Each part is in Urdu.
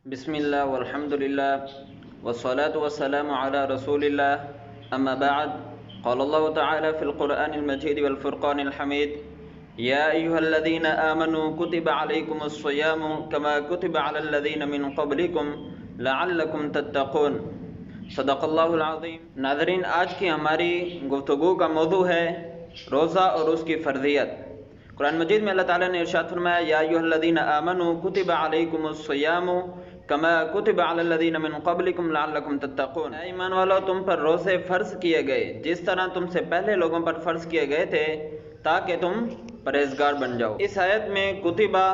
بسم الله والحمد لله والصلاة والسلام على رسول الله. أما بعد، قال الله تعالى في القرآن المجيد والفرقان الحميد: يا أيها الذين آمنوا كتب عليكم الصيام كما كتب على الذين من قبلكم لعلكم تتقون. صدق اللہ العظیم. ناظرین، آج کی ہماری گفتگو کا موضوع ہے روزہ اور اس کی فرضیت. قرآن مجید میں اللہ تعالیٰ نے ارشاد فرمایا: یا ایھا الذین آمنوا کتب علیکم الصیام کما کتب علی الذین من قبلکم لعلکم تتقون. اے ایمان والو، تم پر روزے فرض کیے گئے جس طرح تم سے پہلے لوگوں پر فرض کیے گئے تھے تاکہ تم پرہیزگار بن جاؤ. اس آیت میں کتبہ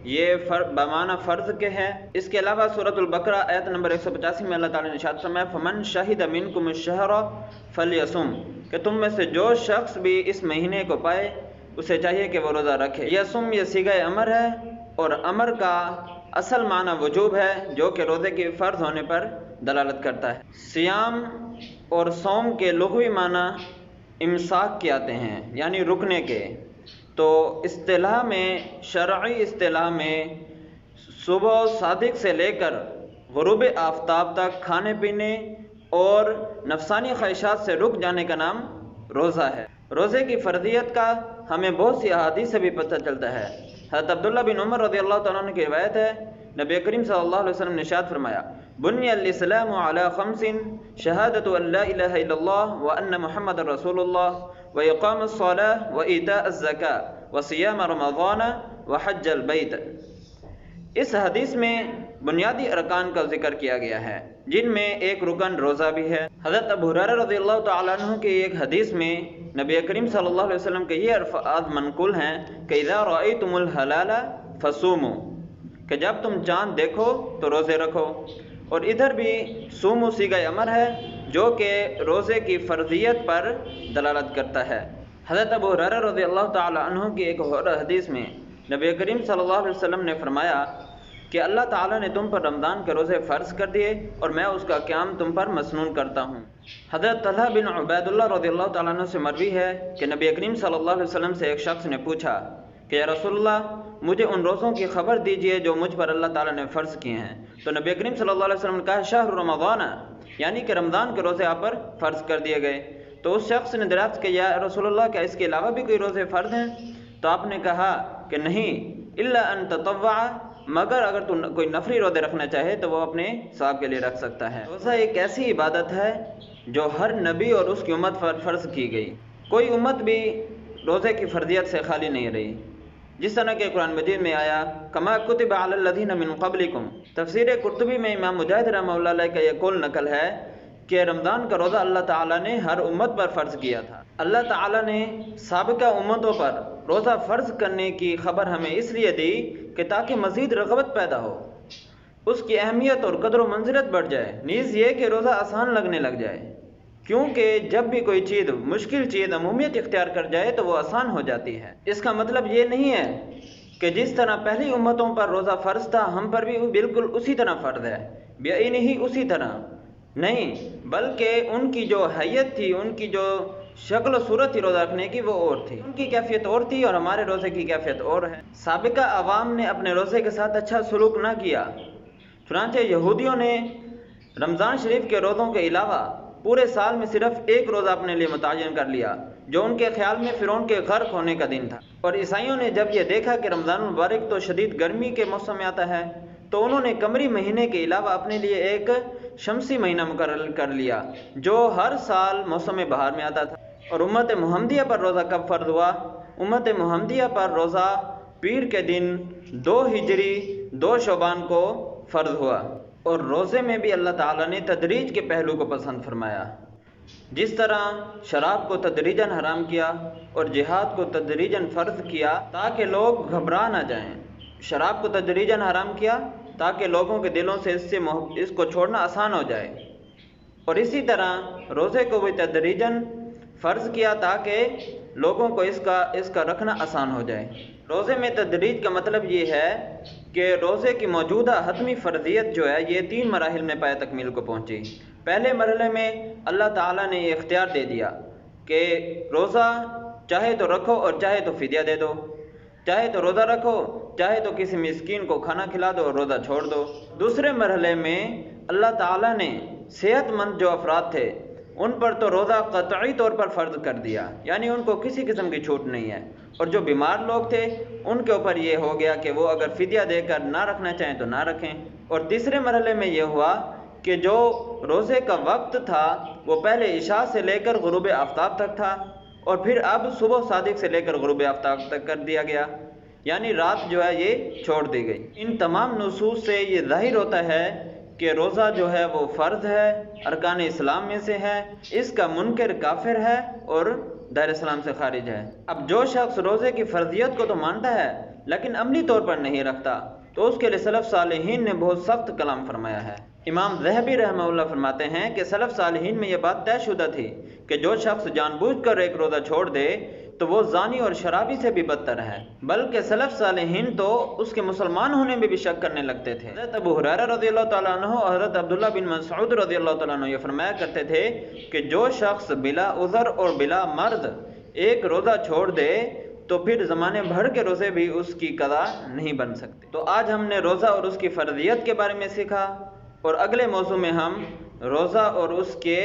یہ بمعنی فرض کے ہے. اس کے علاوہ سورۃ البقرہ آیت نمبر 185 میں اللہ تعالیٰ نے ارشاد فرمایا: فمن شہد منکم الشہر فلیصم، کہ تم میں سے جو شخص بھی اس مہینے کو پائے اسے چاہیے کہ وہ روزہ رکھے. یصم یہ صیغہ امر ہے اور امر کا اصل معنی وجوب ہے جو کہ روزے کے فرض ہونے پر دلالت کرتا ہے. سیام اور صوم کے لغوی معنی امساک کے آتے ہیں، یعنی رکنے کے. تو اصطلاح میں، شرعی اصطلاح میں، صبح صادق سے لے کر غروب آفتاب تک کھانے پینے اور نفسانی خواہشات سے رک جانے کا نام روزہ ہے. روزے کی فرضیت کا ہمیں بہت سی احادیث سے بھی پتہ چلتا ہے. حضرت عبداللہ بن عمر رضی اللہ تعالیٰ عنہ کی روایت ہے، نبی کریم صلی اللہ علیہ وسلم نے ارشاد فرمایا: بنی الاسلام علی خمس شہادۃ ان لا الہ الا اللہ وان محمد رسول اللہ واقام الصلاۃ وایتاء الزکاۃ وصیام رمضان وحج البیت. اس حدیث میں بنیادی ارکان کا ذکر کیا گیا ہے جن میں ایک رکن روزہ بھی ہے. حضرت ابو ہریرہ رضی اللہ تعالیٰ عنہ کی ایک حدیث میں نبی کریم صلی اللہ علیہ وسلم کے یہ الفاظ منقول ہیں کہ اذا رأیتم الہلال فصوموا، کہ جب تم چاند دیکھو تو روزے رکھو. اور ادھر بھی صوموا صیغہ امر ہے جو کہ روزے کی فرضیت پر دلالت کرتا ہے. حضرت ابو ہریرہ رضی اللہ تعالیٰ عنہ کی ایک اور حدیث میں نبی کریم صلی اللہ علیہ وسلم نے فرمایا کہ اللہ تعالیٰ نے تم پر رمضان کے روزے فرض کر دیے اور میں اس کا قیام تم پر مسنون کرتا ہوں. حضرت طلحہ بن عبید اللہ رضی اللہ تعالیٰ عنہ سے مروی ہے کہ نبی کریم صلی اللہ علیہ وسلم سے ایک شخص نے پوچھا کہ یا رسول اللہ، مجھے ان روزوں کی خبر دیجئے جو مجھ پر اللہ تعالیٰ نے فرض کیے ہیں. تو نبی کریم صلی اللہ علیہ وسلم نے کہا: شہر رمضان، یعنی کہ رمضان کے روزے آپ پر فرض کر دیے گئے. تو اس شخص نے دریافت کیا: یا رسول اللہ، کیا اس کے علاوہ بھی کوئی روزے فرض ہیں؟ تو آپ نے کہا کہ نہیں، الا ان تطوع، مگر اگر تو کوئی نفلی روزے رکھنا چاہے تو وہ اپنے ثواب کے لیے رکھ سکتا ہے. روزہ ایک ایسی عبادت ہے جو ہر نبی اور اس کی امت پر فرض کی گئی. کوئی امت بھی روزے کی فرضیت سے خالی نہیں رہی. جس طرح کہ قرآن مجید میں آیا کما کتب علی الذین من قبلکم. تفسیر قرطبی میں امام مجاہد رحمہ اللہ علیہ کا یہ قول نقل ہے کہ رمضان کا روزہ اللہ تعالیٰ نے ہر امت پر فرض کیا تھا. اللہ تعالیٰ نے سابقہ امتوں پر روزہ فرض کرنے کی خبر ہمیں اس لیے دی کہ تاکہ مزید رغبت پیدا ہو، اس کی اہمیت اور قدر و منزلت بڑھ جائے، نیز یہ کہ روزہ آسان لگنے لگ جائے. کیونکہ جب بھی کوئی چیز، مشکل چیز عمومیت اختیار کر جائے تو وہ آسان ہو جاتی ہے. اس کا مطلب یہ نہیں ہے کہ جس طرح پہلی امتوں پر روزہ فرض تھا ہم پر بھی بالکل اسی طرح فرض ہے، نہیں اسی طرح نہیں، بلکہ ان کی جو حیت تھی، ان کی جو شکل و صورت تھی روزہ رکھنے کی، وہ اور تھی. ان کی کیفیت اور تھی اور ہمارے روزے کی کیفیت اور ہے. سابقہ عوام نے اپنے روزے کے ساتھ اچھا سلوک نہ کیا. چنانچہ یہودیوں نے رمضان شریف کے روزوں کے علاوہ پورے سال میں صرف ایک روزہ اپنے لیے متعین کر لیا جو ان کے خیال میں فرعون کے غرق ہونے کا دن تھا. اور عیسائیوں نے جب یہ دیکھا کہ رمضان المبارک تو شدید گرمی کے موسم میں آتا ہے تو انہوں نے قمری مہینے کے علاوہ اپنے لیے ایک شمسی مہینہ مقرر کر لیا جو ہر سال موسم بہار میں آتا تھا. اور امت محمدیہ پر روزہ کب فرض ہوا؟ امت محمدیہ پر روزہ پیر کے دن 2 ہجری 2 شعبان کو فرض ہوا. اور روزے میں بھی اللہ تعالیٰ نے تدریج کے پہلو کو پسند فرمایا. جس طرح شراب کو تدریجاً حرام کیا اور جہاد کو تدریجاً فرض کیا تاکہ لوگ گھبرا نہ جائیں. شراب کو تدریجاً حرام کیا تاکہ لوگوں کے دلوں سے اس کو چھوڑنا آسان ہو جائے. اور اسی طرح روزے کو بھی تدریجاً فرض کیا تاکہ لوگوں کو اس کا رکھنا آسان ہو جائے. روزے میں تدریج کا مطلب یہ ہے کہ روزے کی موجودہ حتمی فرضیت جو ہے یہ 3 مراحل میں پایہ تکمیل کو پہنچی. پہلے مرحلے میں اللہ تعالیٰ نے یہ اختیار دے دیا کہ روزہ چاہے تو رکھو اور چاہے تو فدیہ دے دو. چاہے تو روزہ رکھو، چاہے تو کسی مسکین کو کھانا کھلا دو اور روزہ چھوڑ دو۔ دوسرے مرحلے میں اللہ تعالیٰ نے صحت مند جو افراد تھے ان پر تو روزہ قطعی طور پر فرض کر دیا، یعنی ان کو کسی قسم کی چھوٹ نہیں ہے، اور جو بیمار لوگ تھے ان کے اوپر یہ ہو گیا کہ وہ اگر فدیہ دے کر نہ رکھنا چاہیں تو نہ رکھیں۔ اور تیسرے مرحلے میں یہ ہوا کہ جو روزے کا وقت تھا وہ پہلے عشاء سے لے کر غروب آفتاب تک تھا، اور پھر اب صبح صادق سے لے کر غروب آفتاب تک کر دیا گیا، یعنی رات جو ہے یہ چھوڑ دی گئی۔ ان تمام نصوص سے یہ ظاہر ہوتا ہے کہ روزہ جو ہے وہ فرض ہے، ارکان اسلام میں سے ہے، اس کا منکر کافر ہے اور دائر اسلام سے خارج ہے۔ اب جو شخص روزے کی فرضیت کو تو مانتا ہے لیکن عملی طور پر نہیں رکھتا تو اس کے لیے سلف صالحین نے بہت سخت کلام فرمایا ہے۔ امام ذہبی رحمہ اللہ فرماتے ہیں کہ سلف صالحین میں یہ بات طے شدہ تھی کہ جو شخص جان بوجھ کر ایک روزہ چھوڑ دے تو وہ زانی اور شرابی سے بھی بدتر ہے، بلکہ سلف صالحین تو اس کے مسلمان ہونے میں بھی شک کرنے لگتے تھے۔ حضرت ابو ہریرہ رضی اللہ تعالیٰ عنہ اور حضرت عبداللہ بن مسعود رضی اللہ تعالیٰ عنہ یہ فرمایا کرتے تھے کہ جو شخص بلا عذر اور بلا مرض ایک روزہ چھوڑ دے تو پھر زمانے بھر کے روزے بھی اس کی قضا نہیں بن سکتے۔ تو آج ہم نے روزہ اور اس کی فرضیت کے بارے میں سیکھا، اور اگلے موضوع میں ہم روزہ اور اس کے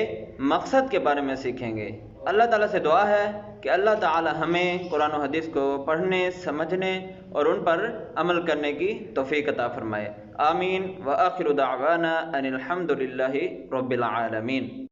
مقصد کے بارے میں سیکھیں گے۔ اللہ تعالیٰ سے دعا ہے کہ اللہ تعالیٰ ہمیں قرآن و حدیث کو پڑھنے، سمجھنے اور ان پر عمل کرنے کی توفیق عطا فرمائے۔ آمین۔ وآخر دعوانا ان الحمد للہ رب العالمین۔